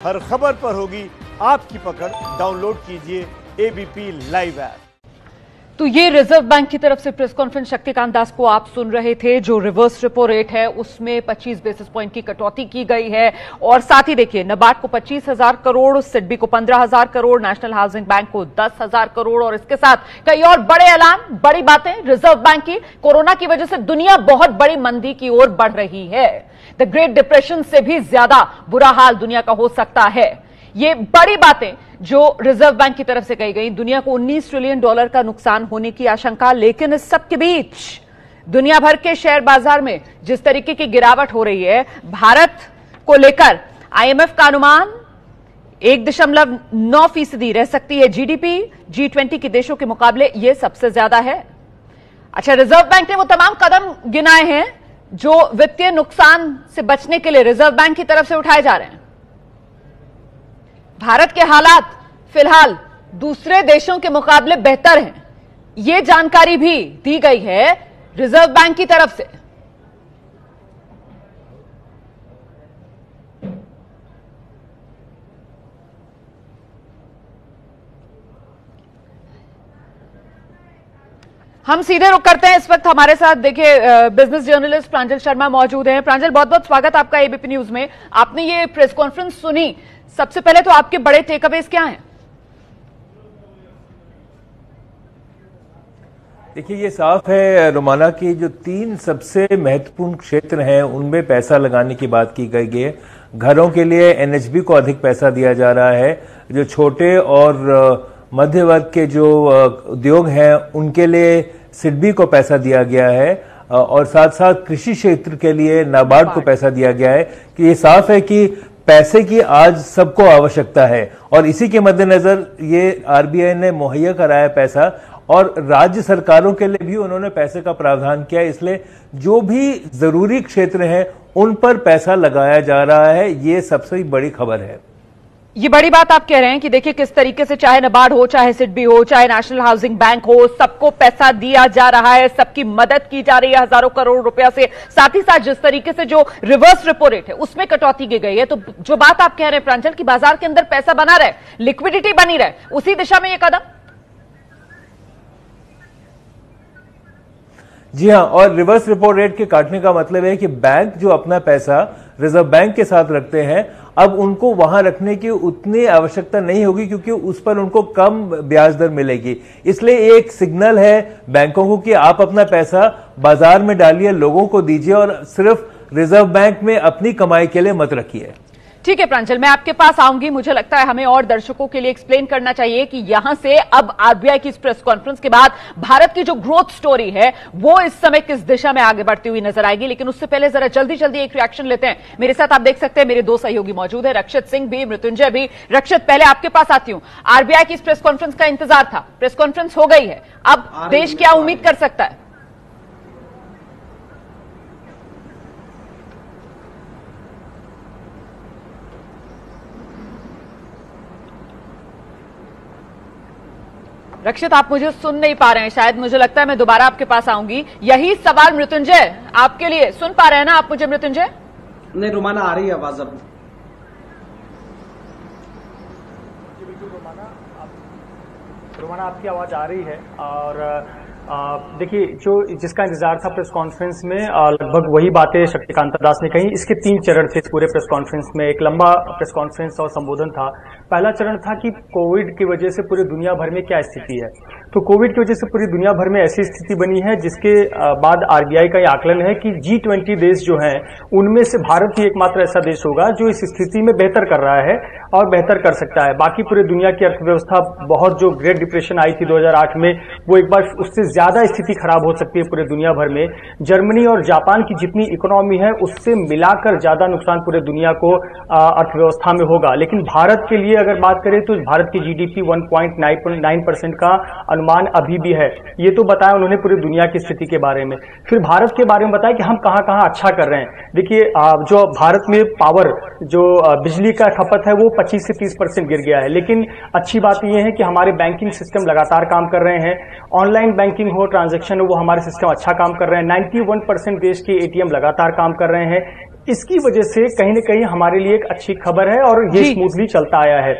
हर खबर पर होगी आपकी पकड़। डाउनलोड कीजिए एबीपी लाइव ऐप। तो ये रिजर्व बैंक की तरफ से प्रेस कॉन्फ्रेंस शक्तिकांत दास को आप सुन रहे थे। जो रिवर्स रेपो रेट है उसमें 25 बेसिस पॉइंट की कटौती की गई है और साथ ही देखिए नबार्ड को 25,000 करोड़, सिडबी को 15,000 करोड़, नेशनल हाउसिंग बैंक को 10,000 करोड़ और इसके साथ कई और बड़े ऐलान, बड़ी बातें रिजर्व बैंक की। कोरोना की वजह से दुनिया बहुत बड़ी मंदी की ओर बढ़ रही है। द ग्रेट डिप्रेशन से भी ज्यादा बुरा हाल दुनिया का हो सकता है। ये बड़ी बातें जो रिजर्व बैंक की तरफ से कही गई। दुनिया को $19 ट्रिलियन का नुकसान होने की आशंका, लेकिन इस सब के बीच दुनिया भर के शेयर बाजार में जिस तरीके की गिरावट हो रही है, भारत को लेकर आईएमएफ का अनुमान 1.9% रह सकती है जीडीपी। G20 के देशों के मुकाबले यह सबसे ज्यादा है। अच्छा, रिजर्व बैंक ने वो तमाम कदम गिनाए हैं जो वित्तीय नुकसान से बचने के लिए रिजर्व बैंक की तरफ से उठाए जा रहे हैं। भारत के हालात फिलहाल दूसरे देशों के मुकाबले बेहतर हैं, यह जानकारी भी दी गई है रिजर्व बैंक की तरफ से। हम सीधे रुक करते हैं। इस वक्त हमारे साथ देखिए बिजनेस जर्नलिस्ट प्रांजल शर्मा मौजूद हैं। प्रांजल, बहुत बहुत स्वागत आपका एबीपी न्यूज में। आपने ये प्रेस कॉन्फ्रेंस सुनी, सबसे पहले तो आपके बड़े टेकअवेज क्या हैं? देखिए, ये साफ है रोमाना की जो 3 सबसे महत्वपूर्ण क्षेत्र हैं उनमें पैसा लगाने की बात की गई है। घरों के लिए एनएचबी को अधिक पैसा दिया जा रहा है। जो छोटे और मध्य वर्ग के जो उद्योग हैं उनके लिए सिडबी को पैसा दिया गया है और साथ साथ कृषि क्षेत्र के लिए नाबार्ड को पैसा दिया गया है। कि ये साफ है कि पैसे की आज सबको आवश्यकता है और इसी के मद्देनजर ये आरबीआई ने मुहैया कराया पैसा और राज्य सरकारों के लिए भी उन्होंने पैसे का प्रावधान किया। इसलिए जो भी जरूरी क्षेत्र हैं उन पर पैसा लगाया जा रहा है। ये सबसे बड़ी खबर है। ये बड़ी बात आप कह रहे हैं कि देखिए किस तरीके से चाहे नबार्ड हो, चाहे सिडबी हो, चाहे नेशनल हाउसिंग बैंक हो, सबको पैसा दिया जा रहा है, सबकी मदद की जा रही है हजारों करोड़ रुपया से। साथ ही साथ जिस तरीके से जो रिवर्स रेपो रेट है उसमें कटौती की गई है। तो जो बात आप कह रहे हैं प्रांजल कि बाजार के अंदर पैसा बना रहे, लिक्विडिटी बनी रहे, उसी दिशा में ये कदम। जी हाँ, और रिवर्स रेपो रेट के काटने का मतलब है कि बैंक जो अपना पैसा रिजर्व बैंक के साथ रखते हैं अब उनको वहां रखने की उतनी आवश्यकता नहीं होगी क्योंकि उस पर उनको कम ब्याज दर मिलेगी। इसलिए एक सिग्नल है बैंकों को कि आप अपना पैसा बाजार में डालिए, लोगों को दीजिए और सिर्फ रिजर्व बैंक में अपनी कमाई के लिए मत रखिए। ठीक है प्रांजल, मैं आपके पास आऊंगी। मुझे लगता है हमें और दर्शकों के लिए एक्सप्लेन करना चाहिए कि यहां से अब आरबीआई की इस प्रेस कॉन्फ्रेंस के बाद भारत की जो ग्रोथ स्टोरी है वो इस समय किस दिशा में आगे बढ़ती हुई नजर आएगी। लेकिन उससे पहले जरा जल्दी जल्दी एक रिएक्शन लेते हैं। मेरे साथ आप देख सकते हैं मेरे 2 सहयोगी मौजूद है, रक्षित सिंह भी, मृत्युंजय भी। रक्षित, पहले आपके पास आती हूं। आरबीआई की इस प्रेस कॉन्फ्रेंस का इंतजार था, प्रेस कॉन्फ्रेंस हो गई है, अब देश क्या उम्मीद कर सकता है? रक्षित, आप मुझे सुन नहीं पा रहे हैं शायद, मुझे लगता है मैं दोबारा आपके पास आऊंगी। यही सवाल मृत्युंजय आपके लिए, सुन पा रहे हैं ना आप मुझे मृत्युंजय? नहीं रोमाना, आ रही है आवाज अब। रोमाना आपकी आवाज आ रही है और देखिए जो जिसका इंतजार था प्रेस कॉन्फ्रेंस में लगभग वही बातें शक्तिकांत दास ने कही। इसके 3 चरण थे पूरे प्रेस कॉन्फ्रेंस में। एक लंबा प्रेस कॉन्फ्रेंस और संबोधन था। पहला चरण था कि कोविड की वजह से पूरी दुनिया भर में क्या स्थिति है। तो कोविड की वजह से पूरी दुनिया भर में ऐसी स्थिति बनी है जिसके बाद आरबीआई का यह आकलन है कि G20 देश जो हैं उनमें से भारत ही एकमात्र ऐसा देश होगा जो इस स्थिति में बेहतर कर रहा है और बेहतर कर सकता है। बाकी पूरे दुनिया की अर्थव्यवस्था बहुत जो ग्रेट डिप्रेशन आई थी 2008 में, वो एक बार उससे ज्यादा स्थिति खराब हो सकती है पूरे दुनिया भर में। जर्मनी और जापान की जितनी इकोनॉमी है उससे मिलाकर ज्यादा नुकसान पूरे दुनिया को अर्थव्यवस्था में होगा। लेकिन भारत के लिए अगर बात करें तो भारत की जीडीपी 1.9% का अनुमान अभी भी है। ये तो बताया उन्होंने पूरी दुनिया की स्थिति के बारे में। फिर भारत के बारे में बताया कि हम कहां कहां अच्छा कर रहे हैं। देखिए जो भारत में पावर जो बिजली का खपत है वो 25 से 30% गिर गया है। लेकिन अच्छी बात यह है कि हमारे बैंकिंग सिस्टम लगातार काम कर रहे हैं। ऑनलाइन बैंकिंग हो, ट्रांजैक्शन हो, वो हमारे सिस्टम अच्छा काम कर रहे हैं। 91% देश के एटीएम लगातार काम कर रहे हैं। इसकी वजह से कहीं न कहीं हमारे लिए एक अच्छी खबर है और ये स्मूथली चलता आया है।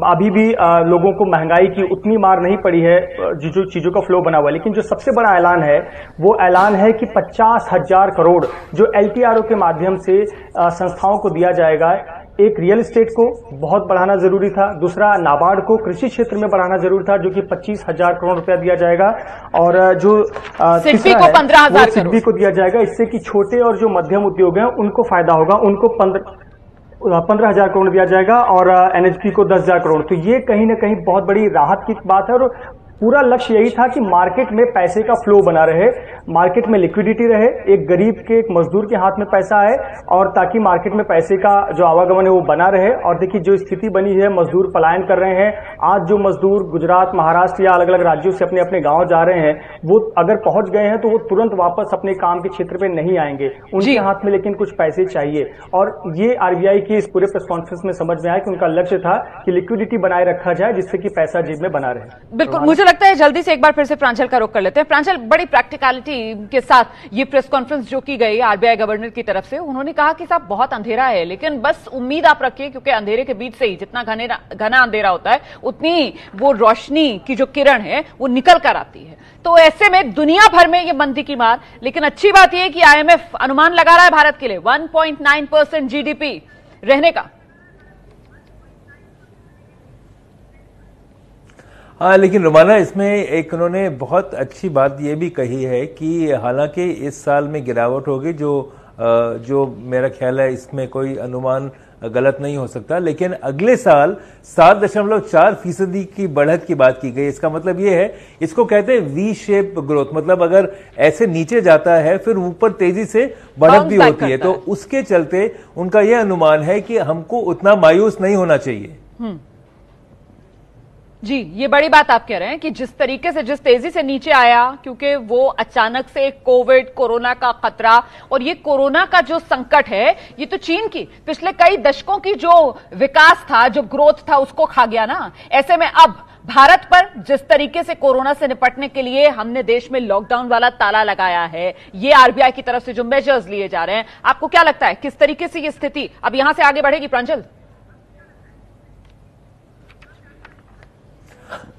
अभी भी लोगों को महंगाई की उतनी मार नहीं पड़ी है, जो चीजों का फ्लो बना हुआ है। लेकिन जो सबसे बड़ा ऐलान है वो ऐलान है कि 50,000 करोड़ जो LTRO के माध्यम से संस्थाओं को दिया जाएगा। एक रियल एस्टेट को बहुत बढ़ाना जरूरी था, दूसरा नाबार्ड को कृषि क्षेत्र में बढ़ाना जरूरी था, जो कि 25,000 करोड़ रुपया दिया जाएगा, और जो सिडबी को 15,000 सिडबी को दिया जाएगा। इससे कि छोटे और जो मध्यम उद्योग हैं उनको फायदा होगा, उनको 15,000 करोड़ दिया जाएगा और NHP को 10,000 करोड़। तो ये कहीं ना कहीं बहुत बड़ी राहत की बात है और पूरा लक्ष्य यही था कि मार्केट में पैसे का फ्लो बना रहे, मार्केट में लिक्विडिटी रहे, एक गरीब के, एक मजदूर के हाथ में पैसा आए, और ताकि मार्केट में पैसे का जो आवागमन है वो बना रहे। और देखिए जो स्थिति बनी है, मजदूर पलायन कर रहे हैं। आज जो मजदूर गुजरात, महाराष्ट्र या अलग अलग राज्यों से अपने अपने गांव जा रहे हैं, वो अगर पहुंच गए हैं तो वो तुरंत वापस अपने काम के क्षेत्र पे नहीं आएंगे, उनके हाथ में लेकिन कुछ पैसे चाहिए। और ये RBI की इस पूरे प्रेस कॉन्फ्रेंस में समझ में आया कि उनका लक्ष्य था कि लिक्विडिटी बनाए रखा जाए, जिससे कि पैसा जेब में बना रहे। बिल्कुल, मुझे लगता है जल्दी से एक बार फिर से प्रांजल का रुख कर लेते हैं। प्रांजल, बड़ी प्रैक्टिकलिटी के साथ ये प्रेस कॉन्फ्रेंस जो की गई RBI गवर्नर की तरफ से, उन्होंने कहा कि साहब बहुत अंधेरा है, लेकिन बस उम्मीद आप रखिए, क्योंकि अंधेरे के बीच से ही जितना घना अंधेरा होता है उतनी वो रोशनी की जो किरण है वो निकल कर आती है। तो ऐसे में दुनिया भर में ये मंदी की मार, लेकिन अच्छी बात यह है कि IMF अनुमान लगा रहा है भारत के लिए 1.9% GDP रहने का। हाँ, लेकिन रुमाना, इसमें एक उन्होंने बहुत अच्छी बात ये भी कही है कि हालांकि इस साल में गिरावट होगी, जो मेरा ख्याल है इसमें कोई अनुमान गलत नहीं हो सकता, लेकिन अगले साल 7.4% की बढ़त की बात की गई। इसका मतलब ये है, इसको कहते हैं वी शेप ग्रोथ, मतलब अगर ऐसे नीचे जाता है फिर ऊपर तेजी से बढ़त भी होती है। तो उसके चलते उनका यह अनुमान है कि हमको उतना मायूस नहीं होना चाहिए। जी, ये बड़ी बात आप कह रहे हैं कि जिस तरीके से, जिस तेजी से नीचे आया, क्योंकि वो अचानक से कोविड, कोरोना का खतरा, और ये कोरोना का जो संकट है ये तो चीन की पिछले कई दशकों की जो विकास था, जो ग्रोथ था, उसको खा गया ना। ऐसे में अब भारत पर जिस तरीके से कोरोना से निपटने के लिए हमने देश में लॉकडाउन वाला ताला लगाया है, ये RBI की तरफ से जो मेजर्स लिए जा रहे हैं, आपको क्या लगता है किस तरीके से ये स्थिति अब यहां से आगे बढ़ेगी? प्रांजल,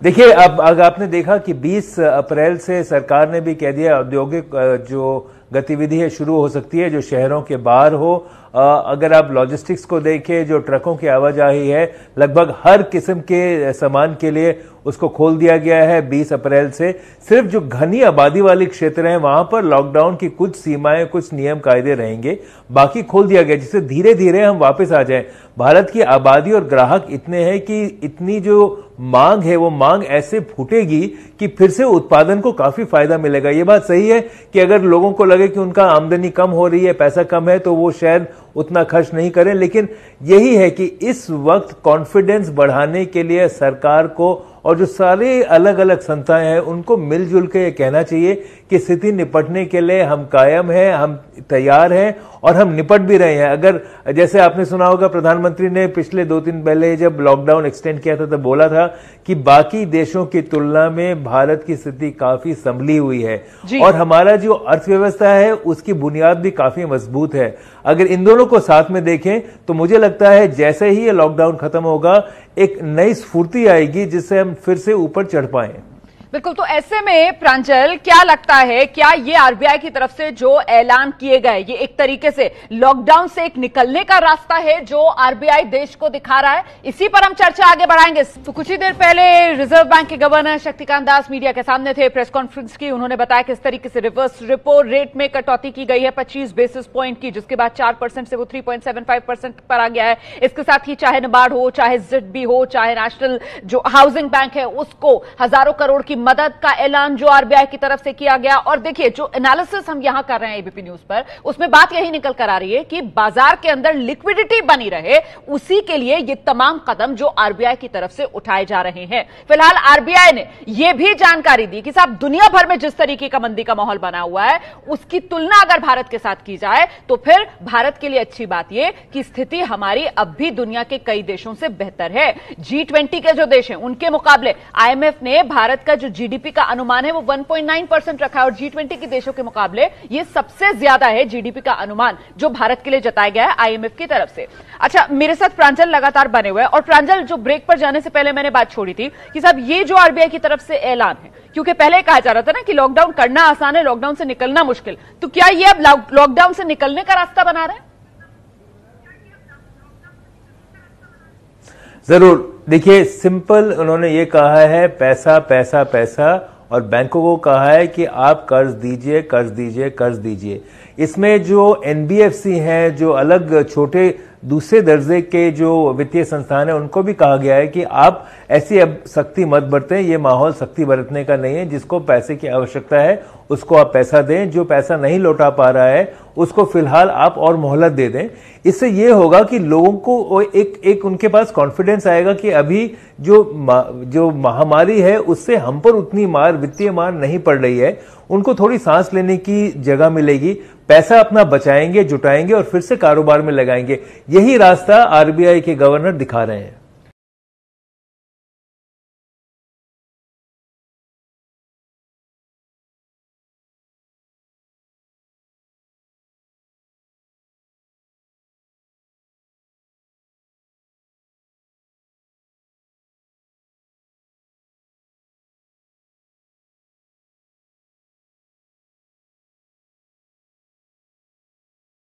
देखिए, अब आपने देखा कि 20 अप्रैल से सरकार ने भी कह दिया औद्योगिक जो गतिविधि है शुरू हो सकती है, जो शहरों के बाहर हो। अगर आप लॉजिस्टिक्स को देखें, जो ट्रकों की आवाजाही है, लगभग हर किस्म के सामान के लिए उसको खोल दिया गया है 20 अप्रैल से। सिर्फ जो घनी आबादी वाले क्षेत्र हैं वहां पर लॉकडाउन की कुछ सीमाएं, कुछ नियम कायदे रहेंगे, बाकी खोल दिया गया, जिससे धीरे धीरे हम वापस आ जाएं। भारत की आबादी और ग्राहक इतने हैं कि इतनी जो मांग है वो मांग ऐसे फूटेगी कि फिर से उत्पादन को काफी फायदा मिलेगा। ये बात सही है कि अगर लोगों को लगे कि उनका आमदनी कम हो रही है, पैसा कम है, तो वो शायद उतना खर्च नहीं करें, लेकिन यही है कि इस वक्त कॉन्फिडेंस बढ़ाने के लिए सरकार को और जो सारे अलग अलग संस्थाएं हैं उनको मिलजुल के ये कहना चाहिए कि स्थिति निपटने के लिए हम कायम हैं, हम तैयार हैं और हम निपट भी रहे हैं। अगर जैसे आपने सुना होगा, प्रधानमंत्री ने पिछले 2 दिन पहले जब लॉकडाउन एक्सटेंड किया था तब बोला था कि बाकी देशों की तुलना में भारत की स्थिति काफी संभली हुई है और हमारा जो अर्थव्यवस्था है उसकी बुनियाद भी काफी मजबूत है। अगर इन दोनों को साथ में देखें तो मुझे लगता है जैसे ही ये लॉकडाउन खत्म होगा एक नई स्फूर्ति आएगी जिससे हम फिर से ऊपर चढ़ पाएं। बिल्कुल, तो ऐसे में प्रांजल क्या लगता है, क्या ये RBI की तरफ से जो ऐलान किए गए, ये एक तरीके से लॉकडाउन से एक निकलने का रास्ता है जो RBI देश को दिखा रहा है? इसी पर हम चर्चा आगे बढ़ाएंगे। तो कुछ ही देर पहले रिजर्व बैंक के गवर्नर शक्तिकांत दास मीडिया के सामने थे, प्रेस कॉन्फ्रेंस की। उन्होंने बताया किस तरीके से रिवर्स रेपो रेट में कटौती की गई है 25 बेसिस पॉइंट की, जिसके बाद 4% से वो 3.75% पर आ गया है। इसके साथ ही चाहे नाबार्ड हो, चाहे ZB हो, चाहे नेशनल जो हाउसिंग बैंक है, उसको हजारों करोड़ की मदद का ऐलान जो RBI की तरफ से किया गया। और देखिए, जो एनालिसिस हम यहां कर रहे हैं ABP न्यूज पर, उसमें बात यही निकल कर आ रही है कि बाजार के अंदर लिक्विडिटी बनी रहे, उसी के लिए ये तमाम कदम जो RBI की तरफ से उठाए जा रहे हैं। फिलहाल RBI ने यह भी जानकारी दी कि साहब दुनिया भर में जिस तरीके का मंदी का माहौल बना हुआ है, उसकी तुलना अगर भारत के साथ की जाए तो फिर भारत के लिए अच्छी बात यह कि स्थिति हमारी अब भी दुनिया के कई देशों से बेहतर है। G20 के जो देश हैं उनके मुकाबले IMF ने भारत का जो जो जीडीपी का अनुमान है वो 1.9% रखा है और G20 के देशों के मुकाबले ये सबसे ज्यादा है जीडीपी का अनुमान जो भारत के लिए जताया गया है आईएमएफ की तरफ से। अच्छा, मेरे साथ प्रांजल लगातार बने हुए हैं और प्रांजल, जो ब्रेक पर जाने से पहले मैंने बात छोड़ी थी कि साहब ये जो आरबीआई की तरफ से ऐलान है, क्योंकि पहले कहा जा रहा था ना कि लॉकडाउन करना आसान है, लॉकडाउन से निकलना मुश्किल, तो क्या ये अब लॉकडाउन से निकलने का रास्ता बना रहे हैं? जरूर, देखिए सिंपल उन्होंने ये कहा है पैसा पैसा पैसा, और बैंकों को कहा है कि आप कर्ज दीजिए कर्ज दीजिए कर्ज दीजिए। इसमें जो एनबीएफसी हैं, जो अलग छोटे दूसरे दर्जे के जो वित्तीय संस्थान है, उनको भी कहा गया है कि आप ऐसी अब सख्ती मत बरतें, ये माहौल सख्ती बरतने का नहीं है। जिसको पैसे की आवश्यकता है उसको आप पैसा दें, जो पैसा नहीं लौटा पा रहा है उसको फिलहाल आप और मोहलत दे दें। इससे ये होगा कि लोगों को एक उनके पास कॉन्फिडेंस आएगा कि अभी जो महामारी है उससे हम पर उतनी मार, वित्तीय मार नहीं पड़ रही है। उनको थोड़ी सांस लेने की जगह मिलेगी, पैसा अपना बचाएंगे, जुटाएंगे और फिर से कारोबार में लगाएंगे। यही रास्ता आरबीआई के गवर्नर दिखा रहे हैं।